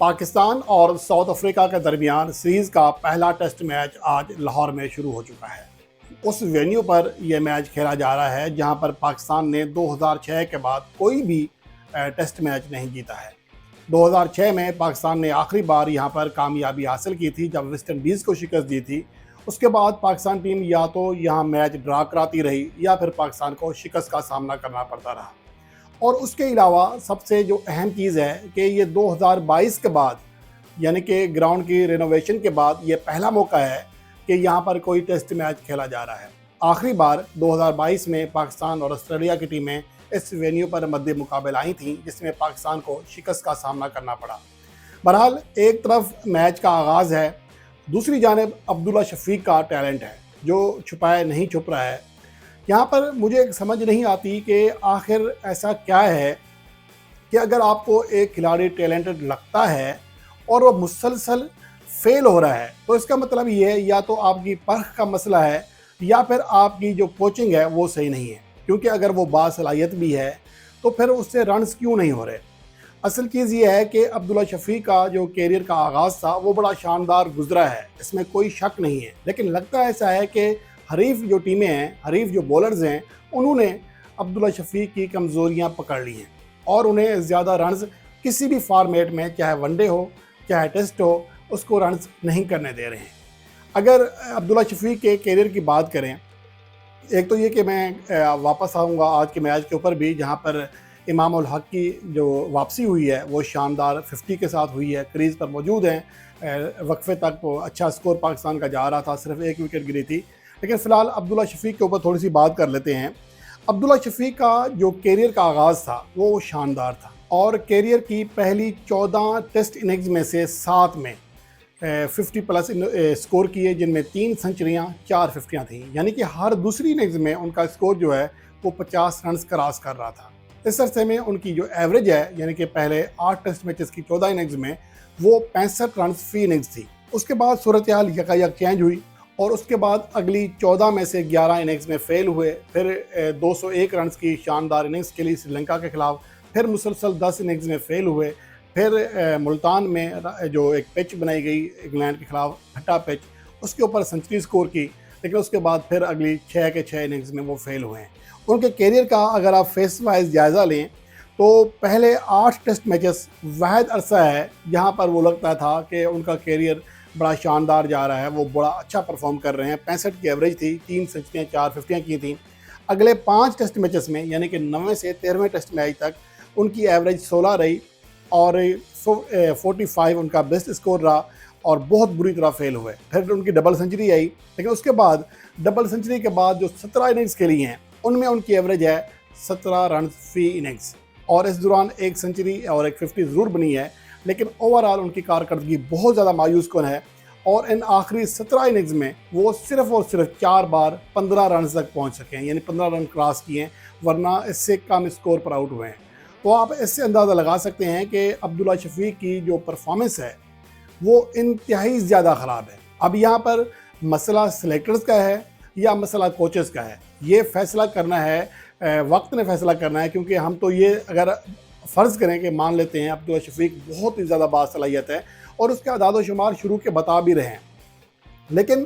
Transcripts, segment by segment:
पाकिस्तान और south Africa के दरमियान सीरीज़ का पहला टेस्ट मैच आज लाहौर में शुरू हो चुका है। उस वेन्यू पर यह मैच खेला जा रहा है जहां पर पाकिस्तान ने 2006 के बाद कोई भी टेस्ट मैच नहीं जीता है। 2006 में पाकिस्तान ने आखिरी बार यहां पर कामयाबी हासिल की थी जब वेस्ट इंडीज़ को शिकस्त दी थी। उसके बाद पाकिस्तान टीम या तो यहां मैच ड्रा कराती रही या फिर पाकिस्तान को शिकस्त का सामना करना पड़ता रहा। और उसके अलावा सबसे जो अहम चीज़ है कि ये 2022 के बाद यानी कि ग्राउंड की रिनोवेशन के बाद ये पहला मौका है कि यहाँ पर कोई टेस्ट मैच खेला जा रहा है। आखिरी बार 2022 में पाकिस्तान और ऑस्ट्रेलिया की टीमें इस वेन्यू पर मद्दे मुकाबले आई थीं जिसमें पाकिस्तान को शिकस्त का सामना करना पड़ा। बहरहाल एक तरफ मैच का आगाज़ है, दूसरी जानिब अब्दुल्ला शफीक का टैलेंट है जो छुपाए नहीं छुप रहा है। यहाँ पर मुझे समझ नहीं आती कि आखिर ऐसा क्या है कि अगर आपको एक खिलाड़ी टैलेंटेड लगता है और वो मुसलसल फेल हो रहा है तो इसका मतलब ये है या तो आपकी परख का मसला है या फिर आपकी जो कोचिंग है वो सही नहीं है, क्योंकि अगर वो बासलाहियत भी है तो फिर उससे रन्स क्यों नहीं हो रहे। असल चीज़ ये है कि अब्दुल्ला शफीक का जो कैरियर का आगाज़ था वो बड़ा शानदार गुजरा है, इसमें कोई शक नहीं है। लेकिन लगता ऐसा है कि हरीफ जो टीमें हैं, हरीफ जो बॉलर्स हैं, उन्होंने अब्दुल्ला शफीक की कमज़ोरियां पकड़ ली हैं और उन्हें ज़्यादा रन्स किसी भी फॉर्मेट में, चाहे वनडे हो चाहे टेस्ट हो, उसको रन्स नहीं करने दे रहे हैं। अगर अब्दुल्ला शफीक के कैरियर की बात करें, एक तो ये कि मैं वापस आऊँगा आज के मैच के ऊपर भी जहाँ पर इमाम उल हक की जो वापसी हुई है वो शानदार 50 के साथ हुई है, क्रीज़ पर मौजूद हैं। वक्फे तक तो अच्छा स्कोर पाकिस्तान का जा रहा था, सिर्फ एक विकेट गिरी थी। लेकिन फ़िलहाल अब्दुल्ला शफीक के ऊपर थोड़ी सी बात कर लेते हैं। अब्दुल्ला शफीक का जो कैरियर का आगाज़ था वो शानदार था और कैरियर की पहली 14 टेस्ट इनिंग्स में से 7 में 50 प्लस स्कोर किए, जिनमें 3 सेंचुरियाँ 4 फिफ्टियाँ थीं। यानी कि हर दूसरी इनिंग्स में उनका स्कोर जो है वो 50 रन क्रॉस कर रहा था। इस अरसे में उनकी जो एवरेज है यानी कि पहले 8 टेस्ट मैचेस की 14 इनिंग्स में वो 65 रन फी इनिंग्स थी। उसके बाद सूरत हाल यकायक चेंज हुई और उसके बाद अगली 14 में से 11 इनिंग्स में फेल हुए। फिर 201 रन की शानदार इनिंग्स के लिए श्रीलंका के खिलाफ, फिर मुसलसल 10 इनिंग्स में फेल हुए। फिर मुल्तान में जो एक पिच बनाई गई इंग्लैंड के खिलाफ, हट्टा पिच, उसके ऊपर सेंचुरी स्कोर की, लेकिन उसके बाद फिर अगली 6 के 6 इनिंग्स में वो फेल हुए हैं। उनके कैरियर का अगर आप फेस वाइज जायज़ा लें तो पहले 8 टेस्ट मैचेस वाहिद अरसा है जहाँ पर वो लगता था कि उनका कैरियर बड़ा शानदार जा रहा है, वो बड़ा अच्छा परफॉर्म कर रहे हैं। 65 की एवरेज थी, 3 सेंचुरियाँ 4 फिफ्टियाँ की थी। अगले 5 टेस्ट मैचेस में यानी कि 9वें से 13वें टेस्ट मैच तक उनकी एवरेज 16 रही और 45 उनका बेस्ट स्कोर रहा और बहुत बुरी तरह फेल हुए। फिर उनकी डबल सेंचुरी आई, लेकिन उसके बाद डबल सेंचुरी के बाद जो 17 इनिंग्स खेली हैं उनमें उनकी एवरेज है 17 रन फी इनिंग्स और इस दौरान एक सेंचुरी और एक 50 ज़रूर बनी है। लेकिन ओवरऑल उनकी कारकर्दगी बहुत ज़्यादा मायूस कन है और इन आखिरी 17 इनिंग्स में वो सिर्फ और सिर्फ 4 बार 15 रन तक पहुंच सके हैं, यानी 15 रन क्रॉस किए हैं, वरना इससे कम स्कोर पर आउट हुए हैं। तो आप इससे अंदाज़ा लगा सकते हैं कि अब्दुल्ला शफीक की जो परफॉर्मेंस है वो इंतहाई ज़्यादा ख़राब है। अब यहाँ पर मसला सिलेक्टर्स का है या मसला कोचेस का है, ये फैसला करना है, वक्त ने फैसला करना है। क्योंकि हम तो ये अगर फ़र्ज़ करें कि मान लेते हैं अब्दुल्ला शफीक बहुत ही ज़्यादा बासलाहियत है और उसके अदाद व शुमार शुरू के बता भी रहे हैं, लेकिन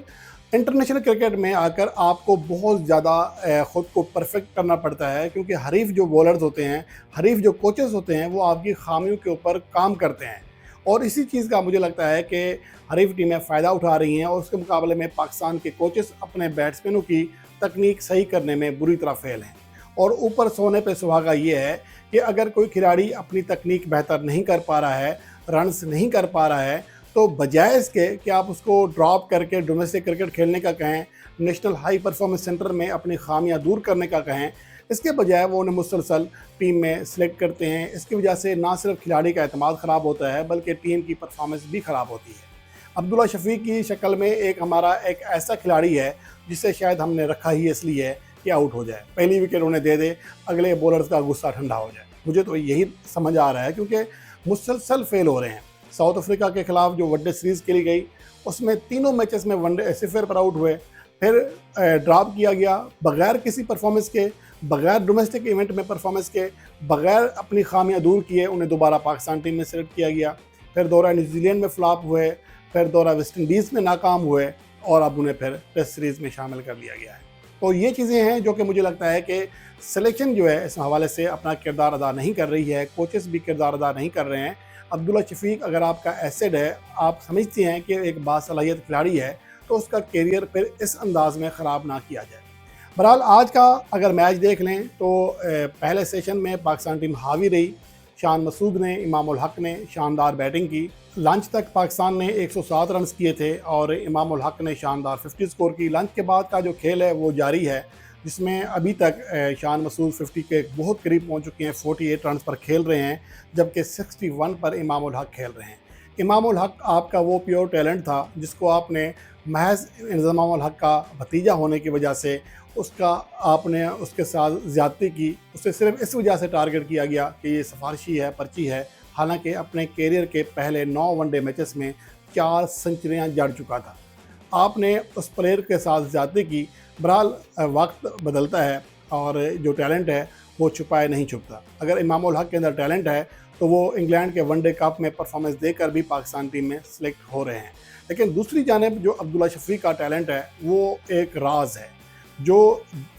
इंटरनेशनल क्रिकेट में आकर आपको बहुत ज़्यादा ख़ुद को परफेक्ट करना पड़ता है, क्योंकि हरीफ जो बॉलर्स होते हैं, हरीफ जो कोचेस होते हैं, वो आपकी खामियों के ऊपर काम करते हैं। और इसी चीज़ का मुझे लगता है कि हरीफ टीमें फ़ायदा उठा रही हैं और उसके मुकाबले में पाकिस्तान के कोचेस अपने बैट्समैनों की तकनीक सही करने में बुरी तरह फेल हैं। और ऊपर सोने पे सुहागा ये है कि अगर कोई खिलाड़ी अपनी तकनीक बेहतर नहीं कर पा रहा है, रन्स नहीं कर पा रहा है, तो बजाय इसके कि आप उसको ड्रॉप करके डोमेस्टिक क्रिकेट खेलने का कहें, नेशनल हाई परफॉर्मेंस सेंटर में अपनी खामियां दूर करने का कहें, इसके बजाय वो उन्हें मुसलसल टीम में सिलेक्ट करते हैं। इसकी वजह से ना सिर्फ खिलाड़ी का एतमाद ख़राब होता है बल्कि टीम की परफॉर्मेंस भी ख़राब होती है। अब्दुल्ला शफीक की शक्ल में हमारा एक ऐसा खिलाड़ी है जिसे शायद हमने रखा ही इसलिए है कि आउट हो जाए, पहली विकेट उन्हें दे दे, अगले बॉलर्स का गुस्सा ठंडा हो जाए। मुझे तो यही समझ आ रहा है, क्योंकि मुसलसल फेल हो रहे हैं। साउथ अफ्रीका के खिलाफ जो वनडे सीरीज़ खेली गई उसमें तीनों मैचेस में वनडे सिफर पर आउट हुए, फिर ड्रॉप किया गया बगैर किसी परफॉर्मेंस के, बगैर डोमेस्टिक इवेंट में परफॉर्मेंस के, बगैर अपनी खामियां दूर किए उन्हें दोबारा पाकिस्तान टीम में सेलेक्ट किया गया। फिर दौरा न्यूजीलैंड में फ्लॉप हुए, फिर दौरा वेस्ट इंडीज़ में नाकाम हुए और अब उन्हें फिर टेस्ट सीरीज़ में शामिल कर लिया गया है। तो ये चीज़ें हैं जो कि मुझे लगता है कि सिलेक्शन जो है इस हवाले से अपना किरदार अदा नहीं कर रही है, कोचेस भी किरदार अदा नहीं कर रहे हैं। अब्दुल्ला शफीक अगर आपका एसेट है, आप समझते हैं कि एक बासलाहियत खिलाड़ी है, तो उसका कैरियर फिर इस अंदाज में ख़राब ना किया जाए। बहरहाल आज का अगर मैच देख लें तो पहले सेशन में पाकिस्तान टीम हावी रही। शान मसूद ने, इमाम उल हक ने शानदार बैटिंग की। लंच तक पाकिस्तान ने 107 रन्स किए थे और इमाम उल हक ने शानदार 50 स्कोर की। लंच के बाद का जो खेल है वो जारी है, जिसमें अभी तक शान मसूद 50 के बहुत करीब पहुंच चुके हैं, 48 रन्स पर खेल रहे हैं, जबकि 61 पर इमाम उल हक खेल रहे हैं। इमाम उल हक आपका वो प्योर टैलेंट था जिसको आपने महज इमाम उल हक का भतीजा होने की वजह से आपने उसके साथ ज़्यादती की। उसे सिर्फ इस वजह से टारगेट किया गया कि ये सिफारशी है, पर्ची है। हालांकि अपने कैरियर के पहले 9 वनडे मैचेस में 4 सेंचुरियां जड़ चुका था। आपने उस प्लेयर के साथ ज़्यादती की। बहरहाल वक्त बदलता है और जो टैलेंट है वो छुपाए नहीं छुपता। अगर इमाम उल हक के अंदर टैलेंट है तो वो इंग्लैंड के वनडे कप में परफॉर्मेंस देकर भी पाकिस्तान टीम में सिलेक्ट हो रहे हैं। लेकिन दूसरी जानिब जो अब्दुल्ला शफीक का टैलेंट है वो एक राज है जो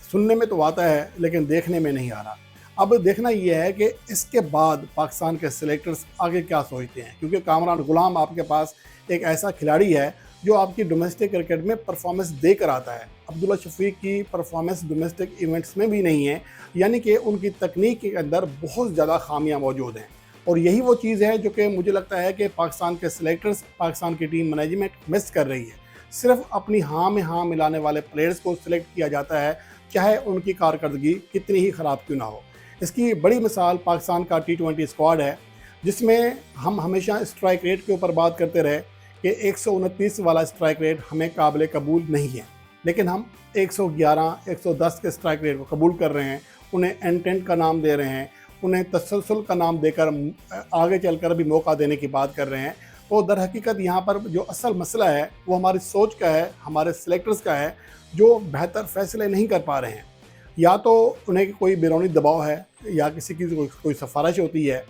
सुनने में तो आता है लेकिन देखने में नहीं आ रहा। अब देखना यह है कि इसके बाद पाकिस्तान के सिलेक्टर्स आगे क्या सोचते हैं, क्योंकि कामरान गुलाम आपके पास एक ऐसा खिलाड़ी है जो आपकी डोमेस्टिक क्रिकेट में परफॉर्मेंस देकर आता है। अब्दुल्ला शफीक की परफॉर्मेंस डोमेस्टिक इवेंट्स में भी नहीं है, यानी कि उनकी तकनीक के अंदर बहुत ज़्यादा खामियां मौजूद हैं। और यही वो चीज़ है जो कि मुझे लगता है कि पाकिस्तान के सिलेक्टर्स, पाकिस्तान की टीम मैनेजमेंट मिस कर रही है। सिर्फ अपनी हाँ में हाँ मिलाने वाले प्लेयर्स को सिलेक्ट किया जाता है, चाहे उनकी कारकर्दगी कितनी ही ख़राब क्यों ना हो। इसकी बड़ी मिसाल पाकिस्तान का T20 स्क्वाड है, जिसमें हम हमेशा स्ट्राइक रेट के ऊपर बात करते रहे कि 129 वाला स्ट्राइक रेट हमें काबिल कबूल नहीं है, लेकिन हम 111, 110 के स्ट्राइक रेट को कबूल कर रहे हैं। उन्हें इंटेंट का नाम दे रहे हैं, उन्हें तसलसल का नाम देकर आगे चलकर भी मौका देने की बात कर रहे हैं। तो दर हकीकत यहाँ पर जो असल मसला है वो हमारी सोच का है, हमारे सिलेक्टर्स का है, जो बेहतर फैसले नहीं कर पा रहे हैं। या तो उन्हें कोई बैरूनी दबाव है, या किसी की कोई सिफारिश होती है,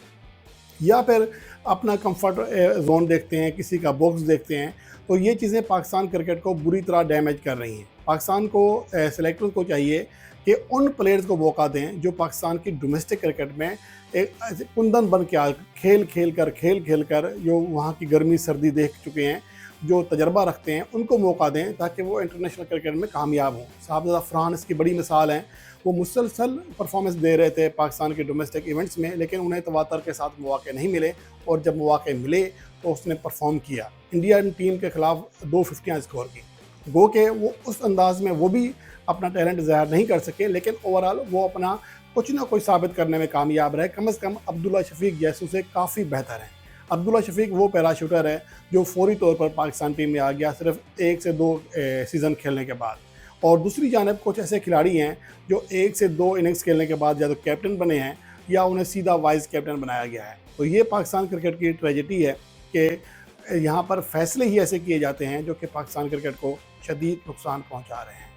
या फिर अपना कंफर्ट जोन देखते हैं, किसी का बॉक्स देखते हैं। तो ये चीज़ें पाकिस्तान क्रिकेट को बुरी तरह डैमेज कर रही हैं। पाकिस्तान को सेलेक्टर्स को चाहिए कि उन प्लेयर्स को मौका दें जो पाकिस्तान की डोमेस्टिक क्रिकेट में एक कुंदन बन के खेल खेल कर जो वहाँ की गर्मी सर्दी देख चुके हैं, जो तजर्बा रखते हैं, उनको मौका दें ताकि वो इंटरनेशनल क्रिकेट में कामयाब हों। साहबजादा फरहान इसकी बड़ी मिसाल हैं। वो मुसलसल परफॉर्मेंस दे रहे थे पाकिस्तान के डोमेस्टिक इवेंट्स में, लेकिन उन्हें तवातर के साथ मौके नहीं मिले, और जब मौके मिले तो उसने परफॉर्म किया। इंडियन टीम के खिलाफ 2 50 स्कोर की। गो के वो उस अंदाज में वो भी अपना टैलेंट ज़ाहिर नहीं कर सके, लेकिन ओवरऑल वो अपना कुछ ना कुछ साबित करने में कामयाब रहे। कम से कम अब्दुल्ला शफीक जैसों से काफ़ी बेहतर है। अब्दुल्ला शफीक वो पैराशूटर है जो फौरी तौर पर पाकिस्तान टीम में आ गया सिर्फ 1 से 2 सीज़न खेलने के बाद। और दूसरी जानिब कुछ ऐसे खिलाड़ी हैं जो 1 से 2 इनिंग्स खेलने के बाद या तो कैप्टन बने हैं या उन्हें सीधा वाइस कैप्टन बनाया गया है। तो ये पाकिस्तान क्रिकेट की ट्रेजेडी है कि यहाँ पर फैसले ही ऐसे किए जाते हैं जो कि पाकिस्तान क्रिकेट को शदीद नुकसान पहुँचा रहे हैं।